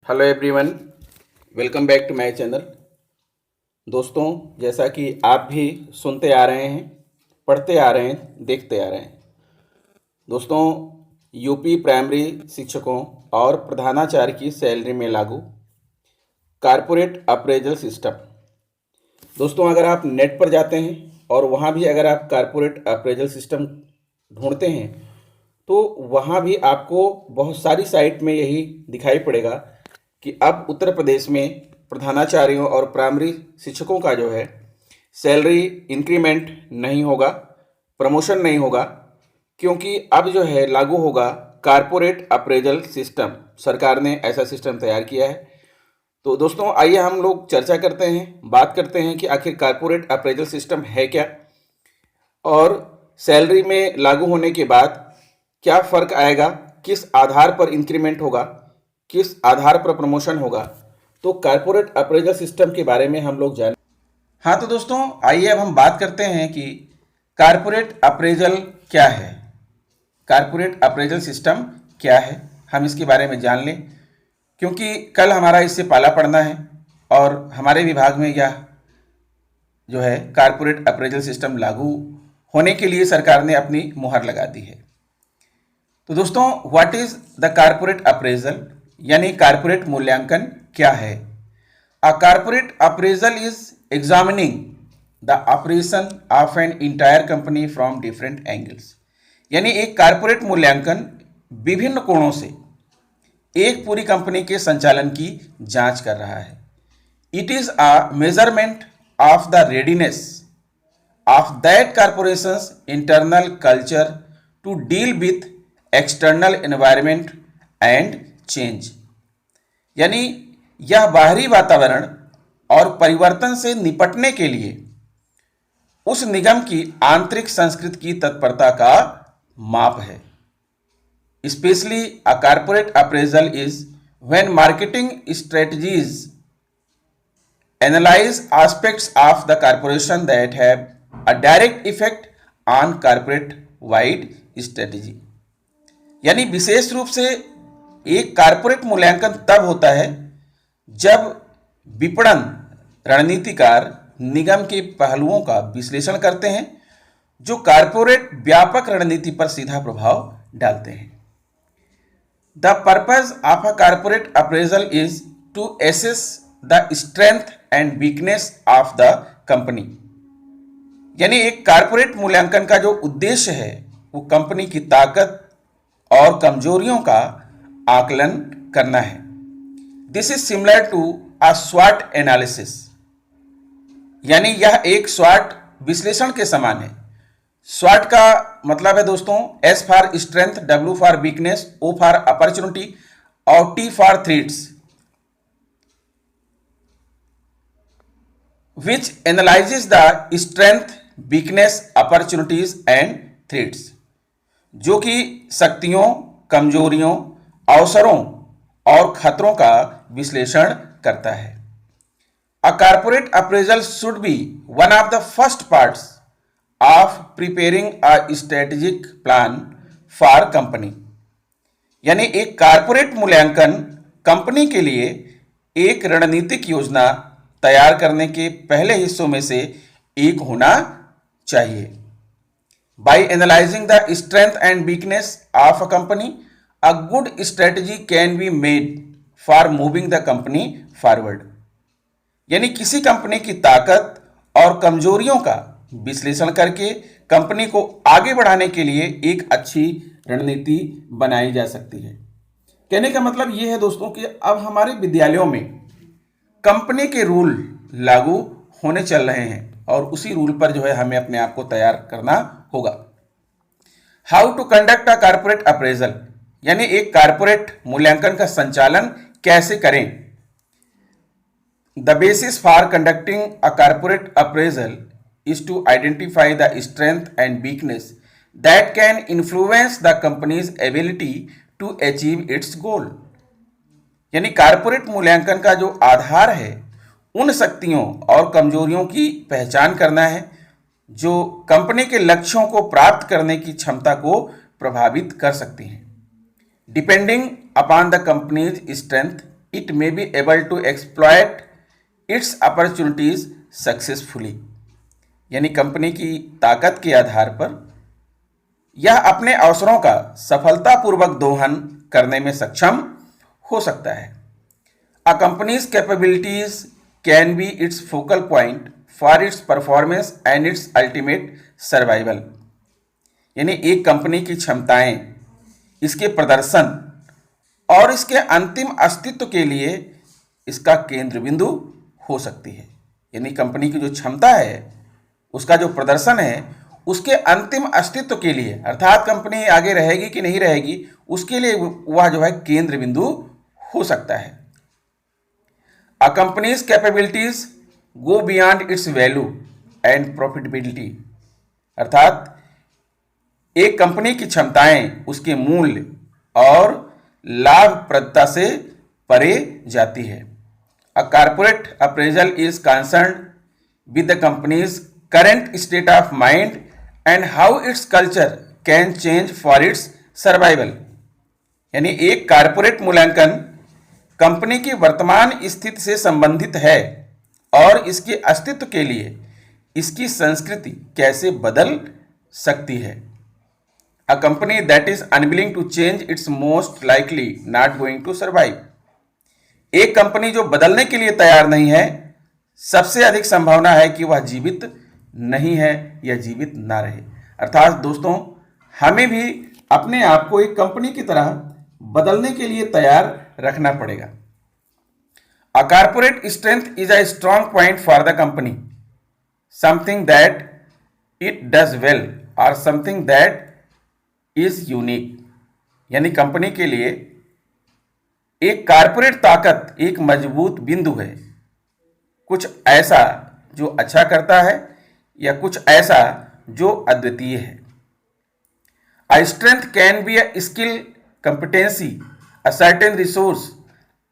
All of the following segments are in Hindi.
Hello everyone, welcome back to my channel. दोस्तों, जैसा कि आप भी सुनते आ रहे हैं, पढ़ते आ रहे हैं, देखते आ रहे हैं। दोस्तों, यूपी प्राइमरी शिक्षकों और प्रधानाचार्य की सैलरी में लागू कारपोरेट अप्रेजल सिस्टम। दोस्तों, अगर आप नेट पर जाते हैं और वहाँ भी अगर आप कारपोरेट अप्रेजल सिस्टम ढूंढते हैं तो वहाँ भी आपको बहुत सारी साइट में यही दिखाई पड़ेगा कि अब उत्तर प्रदेश में प्रधानाचार्यों और प्राइमरी शिक्षकों का जो है सैलरी इंक्रीमेंट नहीं होगा, प्रमोशन नहीं होगा, क्योंकि अब जो है लागू होगा कारपोरेट अप्रेजल सिस्टम। सरकार ने ऐसा सिस्टम तैयार किया है। तो दोस्तों, आइए हम लोग चर्चा करते हैं, बात करते हैं कि आखिर कारपोरेट अप्रेजल सिस्टम है क्या और सैलरी में लागू होने के बाद क्या फ़र्क आएगा, किस आधार पर इंक्रीमेंट होगा, किस आधार पर प्रमोशन होगा। तो कारपोरेट अप्रेजल सिस्टम के बारे में हम लोग जानें। हाँ, तो दोस्तों आइए अब हम बात करते हैं कि कारपोरेट अप्रेजल क्या है, कारपोरेट अप्रेजल सिस्टम क्या है, हम इसके बारे में जान लें, क्योंकि कल हमारा इससे पाला पड़ना है और हमारे विभाग में यह जो है कारपोरेट अप्रेजल सिस्टम लागू होने के लिए सरकार ने अपनी मुहर लगा दी है। तो दोस्तों, what is the corporate appraisal, यानी कारपोरेट मूल्यांकन क्या है। A corporate appraisal is examining the operation of an entire company from different angles. यानी एक कारपोरेट मूल्यांकन विभिन्न कोणों से एक पूरी कंपनी के संचालन की जांच कर रहा है। It is a measurement of the readiness of that corporation's internal culture to deal with external environment and change. यानी यह बाहरी वातावरण और परिवर्तन से निपटने के लिए उस निगम की आंतरिक संस्कृति की तत्परता का माप है। Specially a corporate appraisal is when marketing strategies analyse aspects of the corporation that have a direct effect on corporate wide strategy. यानी विशेष रूप से एक कारपोरेट मूल्यांकन तब होता है जब विपणन रणनीतिकार निगम के पहलुओं का विश्लेषण करते हैं जो कारपोरेट व्यापक रणनीति पर सीधा प्रभाव डालते हैं। The purpose of a corporate appraisal is to assess the strength and weakness of the company. यानी एक कारपोरेट मूल्यांकन का जो उद्देश्य है वो कंपनी की ताकत और कमजोरियों का आकलन करना है। This is similar to a स्वॉट एनालिसिस। यानी यह एक स्वॉट विश्लेषण के समान है। स्वॉट का मतलब है दोस्तों S for strength, W for weakness, O for opportunity और T for threats, which analyses the strength, weakness, opportunities and threats, जो कि शक्तियों, कमजोरियों, अवसरों और खतरों का विश्लेषण करता है। A corporate appraisal should be one of the first parts of preparing a strategic plan for company. यानी एक कारपोरेट मूल्यांकन कंपनी के लिए एक रणनीतिक योजना तैयार करने के पहले हिस्सों में से एक होना चाहिए। By analyzing the strength and weakness of a company, a good strategy can be made for moving the company forward. यानी किसी कंपनी की ताकत और कमजोरियों का विश्लेषण करके कंपनी को आगे बढ़ाने के लिए एक अच्छी रणनीति बनाई जा सकती है। कहने का मतलब ये है दोस्तों कि अब हमारे विद्यालयों में कंपनी के रूल लागू होने चल रहे हैं और उसी रूल पर जो है हमें अपने आप को तैयार करना होगा। How to conduct a corporate appraisal, यानी एक कारपोरेट मूल्यांकन का संचालन कैसे करें। The basis for conducting a corporate appraisal is to identify the strength and weakness that can influence the company's ability to achieve its goal. यानी कारपोरेट मूल्यांकन का जो आधार है उन शक्तियों और कमजोरियों की पहचान करना है जो कंपनी के लक्ष्यों को प्राप्त करने की क्षमता को प्रभावित कर सकती हैं। Depending upon the companies strength it may be able to exploit its opportunities successfully। यानी कंपनी की ताकत के आधार पर यह अपने अवसरों का सफलतापूर्वक दोहन करने में सक्षम हो सकता है। A company's capabilities can be its focal point for its performance and its ultimate survival। यानी एक कंपनी की क्षमताएं इसके प्रदर्शन और इसके अंतिम अस्तित्व के लिए इसका केंद्र बिंदु हो सकती है। यानी कंपनी की जो क्षमता है, उसका जो प्रदर्शन है, उसके अंतिम अस्तित्व के लिए, अर्थात कंपनी आगे रहेगी कि नहीं रहेगी, उसके लिए वह जो है केंद्र बिंदु हो सकता है। A company's capabilities go beyond its value and profitability। अर्थात एक कंपनी की क्षमताएं उसके मूल्य और लाभप्रदता से परे जाती है। A corporate appraisal is concerned with the company's current state of mind and how its culture can change for its survival। यानी एक कारपोरेट मूल्यांकन कंपनी की वर्तमान स्थिति से संबंधित है और इसके अस्तित्व के लिए इसकी संस्कृति कैसे बदल सकती है। A company that is unwilling to change its most likely not going to survive। एक कंपनी जो बदलने के लिए तैयार नहीं है, सबसे अधिक संभावना है कि वह जीवित नहीं है या जीवित ना रहे। अर्थात दोस्तों, हमें भी अपने आप को एक कंपनी की तरह बदलने के लिए तैयार रखना पड़ेगा। A corporate strength is a strong point for the company, something that it does well or something that is unique। यानी कंपनी के लिए एक कारपोरेट ताकत एक मजबूत बिंदु है, कुछ ऐसा जो अच्छा करता है या कुछ ऐसा जो अद्वितीय है। A strength can be a skill, competency, a certain resource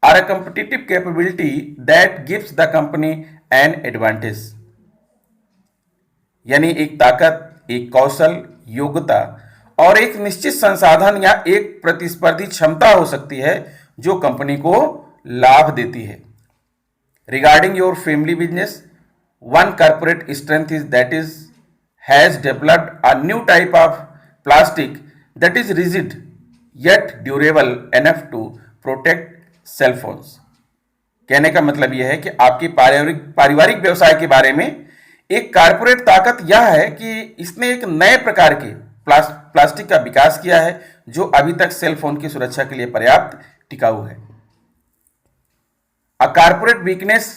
or a competitive capability that gives the company an advantage। यानी एक ताकत, एक कौशल, योग्यता और एक निश्चित संसाधन या एक प्रतिस्पर्धी क्षमता हो सकती है जो कंपनी को लाभ देती है। Regarding your family business, one corporate strength is that is has developed a new type of plastic that is rigid yet durable enough to protect cell phones। कहने का मतलब यह है कि आपके पारिवारिक व्यवसाय के बारे में एक कारपोरेट ताकत यह है कि इसने एक नए प्रकार के प्लास्टिक का विकास किया है जो अभी तक सेल फोन की सुरक्षा के लिए पर्याप्त टिकाऊ है। A corporate weakness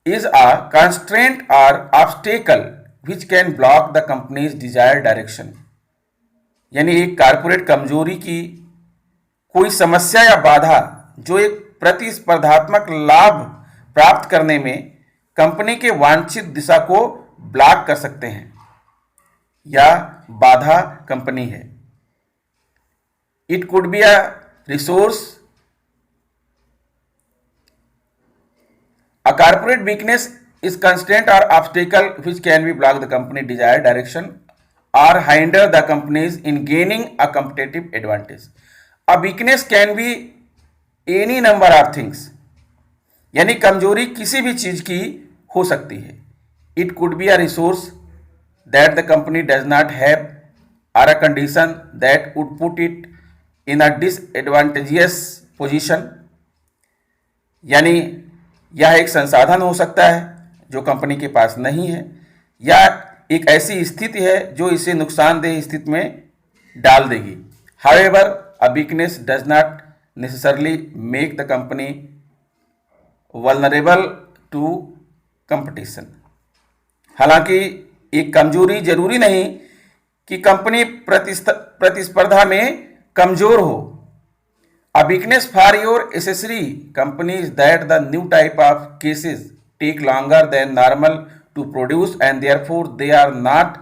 is a constraint or obstacle which can block the company's desired direction। यानी एक कारपोरेट कमजोरी की कोई समस्या या बाधा जो एक प्रतिस्पर्धात्मक लाभ प्राप्त करने में कंपनी के वांछित दिशा को ब्लॉक कर सकते हैं या बाधा कंपनी है। It could be a resource. A corporate weakness is constraint or obstacle which can be block the company desired direction or hinder the companies in gaining a competitive advantage। A weakness can be any number of things। यानी कमजोरी किसी भी चीज की हो सकती है। It could be a resource that the company does not have or a condition that would put it in a disadvantageous position। यानी यह एक संसाधन हो सकता है जो कंपनी के पास नहीं है या एक ऐसी स्थिति है जो इसे नुकसानदेह स्थिति में डाल देगी। However, a weakness does not necessarily make the company vulnerable to competition। हालांकि एक कमजोरी जरूरी नहीं कि कंपनी प्रतिस्पर्धा में कमजोर हो। A weakness for your accessory company is that the new type of cases take longer than normal to produce and therefore they are not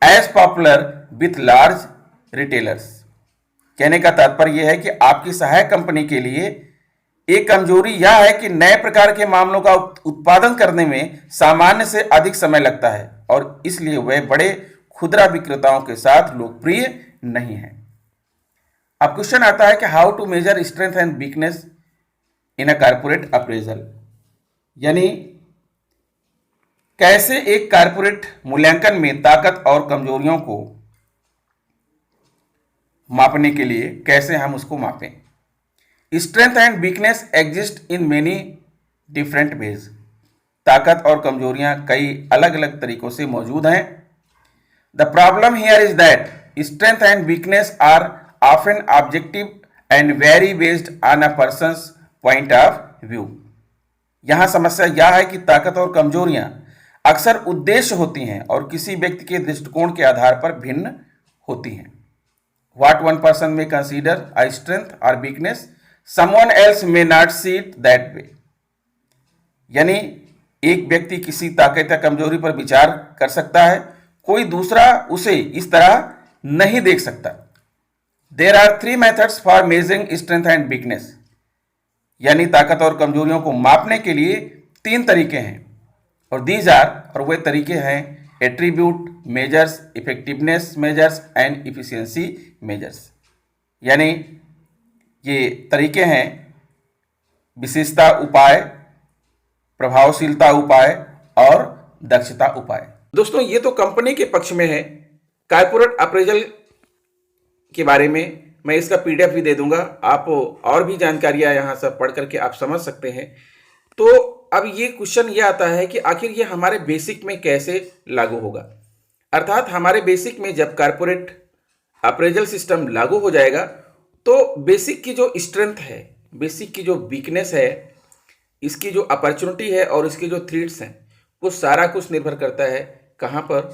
as popular with large retailers। कहने का तात्पर्य यह है कि आपकी सहायक कंपनी के लिए एक कमजोरी यह है कि नए प्रकार के मामलों का उत्पादन करने में सामान्य से अधिक समय लगता है और इसलिए वे बड़े खुदरा विक्रेताओं के साथ लोकप्रिय नहीं है। अब क्वेश्चन आता है कि how to measure strength and weakness in a corporate appraisal, यानी कैसे एक कारपोरेट मूल्यांकन में ताकत और कमजोरियों को मापने के लिए कैसे हम उसको मापें। Strength and weakness exist in many different ways. ताकत और कमजोरियां कई अलग अलग तरीकों से मौजूद हैं। The problem here is that strength and weakness are often objective and vary based on a person's point of view. यहां समस्या यह है कि ताकत और कमजोरियां अक्सर उद्देश्य होती हैं और किसी व्यक्ति के दृष्टिकोण के आधार पर भिन्न होती हैं। What one person may consider a strength or weakness, someone else may not see it that way. यानी एक व्यक्ति किसी ताकत या कमजोरी पर विचार कर सकता है, कोई दूसरा उसे इस तरह नहीं देख सकता। There are three methods for measuring strength and weakness. यानी ताकत और कमजोरियों को मापने के लिए 3 तरीके हैं, और these are, और वे तरीके हैं attribute measures, effectiveness measures and efficiency measures. यानी ये तरीके हैं विशेषता उपाय, प्रभावशीलता उपाय और दक्षता उपाय। दोस्तों, ये तो कंपनी के पक्ष में है। कारपोरेट अप्रेजल के बारे में मैं इसका पीडीएफ भी दे दूंगा, आप और भी जानकारियां यहाँ से पढ़ करके आप समझ सकते हैं। तो अब ये क्वेश्चन ये आता है कि आखिर ये हमारे बेसिक में कैसे लागू होगा। अर्थात हमारे बेसिक में जब कारपोरेट अप्रेजल सिस्टम लागू हो जाएगा तो बेसिक की जो स्ट्रेंथ है, बेसिक की जो वीकनेस है, इसकी जो अपॉर्चुनिटी है और इसके जो थ्रेट्स हैं, वो सारा कुछ निर्भर करता है कहाँ पर?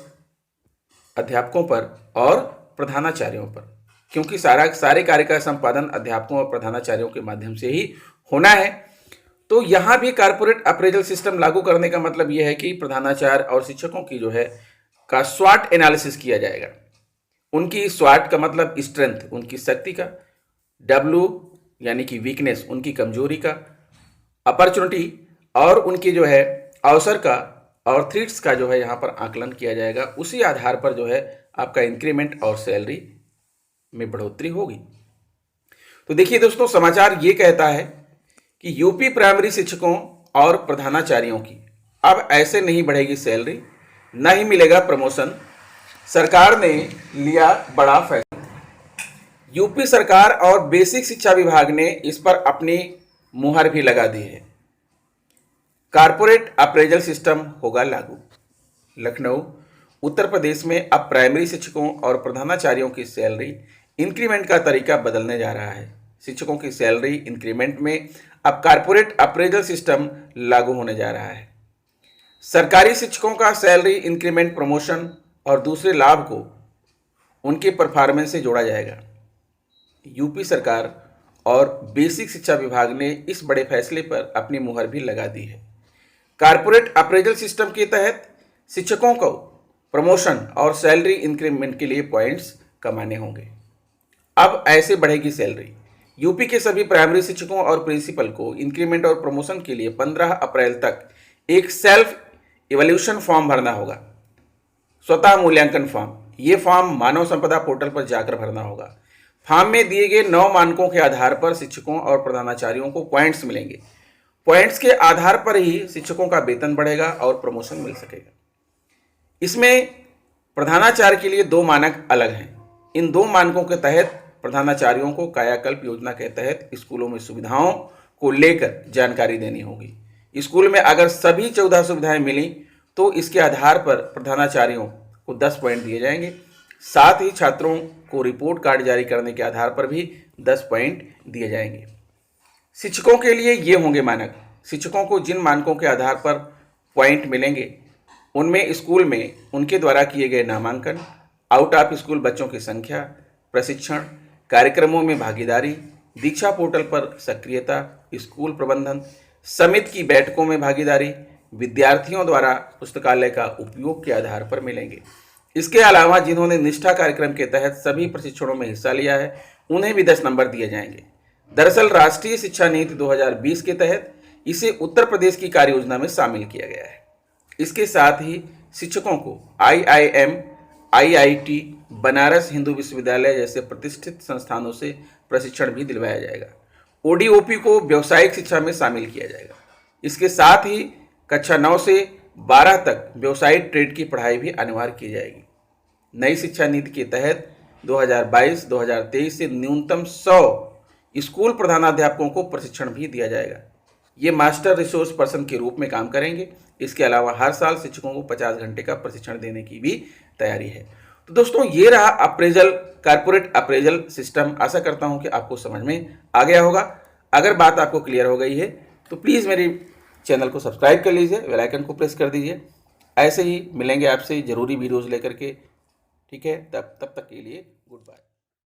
अध्यापकों पर और प्रधानाचार्यों पर, क्योंकि सारे कार्य का संपादन अध्यापकों और प्रधानाचार्यों के माध्यम से ही होना है। तो यहाँ भी कारपोरेट अप्रेजल सिस्टम लागू करने का मतलब यह है कि प्रधानाचार्य और शिक्षकों की जो है का स्वॉट एनालिसिस किया जाएगा। उनकी स्वॉट का मतलब स्ट्रेंथ, उनकी शक्ति का, डब्ल्यू यानी कि वीकनेस, उनकी कमजोरी का, अपॉर्चुनिटी और उनकी जो है अवसर का और थ्रेट्स का जो है यहाँ पर आकलन किया जाएगा। उसी आधार पर जो है आपका इंक्रीमेंट और सैलरी में बढ़ोतरी होगी। तो देखिए दोस्तों, समाचार ये कहता है कि यूपी प्राइमरी शिक्षकों और प्रधानाचार्यों की अब ऐसे नहीं बढ़ेगी सैलरी, न ही मिलेगा प्रमोशन। सरकार ने लिया बड़ा फैसला। यूपी सरकार और बेसिक शिक्षा विभाग ने इस पर अपनी मुहर भी लगा दी है। कारपोरेट अप्रेजल सिस्टम होगा लागू। लखनऊ, उत्तर प्रदेश में अब प्राइमरी शिक्षकों और प्रधानाचार्यों की सैलरी इंक्रीमेंट का तरीका बदलने जा रहा है। शिक्षकों की सैलरी इंक्रीमेंट में अब कारपोरेट अप्रेजल सिस्टम लागू होने जा रहा है। सरकारी शिक्षकों का सैलरी इंक्रीमेंट, प्रमोशन और दूसरे लाभ को उनके परफॉर्मेंस से जोड़ा जाएगा। यूपी सरकार और बेसिक शिक्षा विभाग ने इस बड़े फैसले पर अपनी मुहर भी लगा दी है। कारपोरेट अप्रेजल सिस्टम के तहत शिक्षकों को प्रमोशन और सैलरी इंक्रीमेंट के लिए पॉइंट्स कमाने होंगे। अब ऐसे बढ़ेगी सैलरी। यूपी के सभी प्राइमरी शिक्षकों और प्रिंसिपल को इंक्रीमेंट और प्रमोशन के लिए 15 अप्रैल तक एक सेल्फ इवैल्यूएशन फॉर्म भरना होगा, स्वतः मूल्यांकन फॉर्म। ये फॉर्म मानव संपदा पोर्टल पर जाकर भरना होगा। फॉर्म में दिए गए 9 मानकों के आधार पर शिक्षकों और प्रधानाचार्यों को पॉइंट्स मिलेंगे। पॉइंट्स के आधार पर ही शिक्षकों का वेतन बढ़ेगा और प्रमोशन मिल सकेगा। इसमें प्रधानाचार्य के लिए 2 मानक अलग हैं। इन 2 मानकों के तहत प्रधानाचार्यों को कायाकल्प योजना के तहत स्कूलों में सुविधाओं को लेकर जानकारी देनी होगी। स्कूल में अगर सभी 14 सुविधाएं मिली तो इसके आधार पर प्रधानाचार्यों को 10 पॉइंट दिए जाएंगे। साथ ही छात्रों को रिपोर्ट कार्ड जारी करने के आधार पर भी 10 पॉइंट दिए जाएंगे। शिक्षकों के लिए ये होंगे मानक। शिक्षकों को जिन मानकों के आधार पर पॉइंट मिलेंगे उनमें स्कूल में उनके द्वारा किए गए नामांकन, आउट ऑफ स्कूल बच्चों की संख्या, प्रशिक्षण कार्यक्रमों में भागीदारी, दीक्षा पोर्टल पर सक्रियता, स्कूल प्रबंधन समिति की बैठकों में भागीदारी, विद्यार्थियों द्वारा पुस्तकालय का उपयोग के आधार पर मिलेंगे। इसके अलावा जिन्होंने निष्ठा कार्यक्रम के तहत सभी प्रशिक्षणों में हिस्सा लिया है उन्हें भी 10 नंबर दिए जाएंगे। दरअसल राष्ट्रीय शिक्षा नीति 2020 के तहत इसे उत्तर प्रदेश की कार्य योजना में शामिल किया गया है। इसके साथ ही शिक्षकों को IIM, IIT, बनारस हिंदू विश्वविद्यालय जैसे प्रतिष्ठित संस्थानों से प्रशिक्षण भी दिलवाया जाएगा। ODOP को व्यावसायिक शिक्षा में शामिल किया जाएगा। इसके साथ ही कक्षा 9 से 12 तक व्यावसायिक ट्रेड की पढ़ाई भी अनिवार्य की जाएगी। नई शिक्षा नीति के तहत 2022-2023 से न्यूनतम 100 स्कूल प्रधानाध्यापकों को प्रशिक्षण भी दिया जाएगा। ये मास्टर रिसोर्स पर्सन के रूप में काम करेंगे। इसके अलावा हर साल शिक्षकों को 50 घंटे का प्रशिक्षण देने की भी तैयारी है। तो दोस्तों, ये रहा अप्रेजल, कॉर्पोरेट अप्रेजल सिस्टम। आशा करता हूं कि आपको समझ में आ गया होगा। अगर बात आपको क्लियर हो गई है तो प्लीज़ मेरे चैनल को सब्सक्राइब कर लीजिए, बेल आइकन को प्रेस कर दीजिए। ऐसे ही मिलेंगे आपसे ज़रूरी वीडियोज़ लेकर के। ठीक है, तब तक के लिए गुड बाय।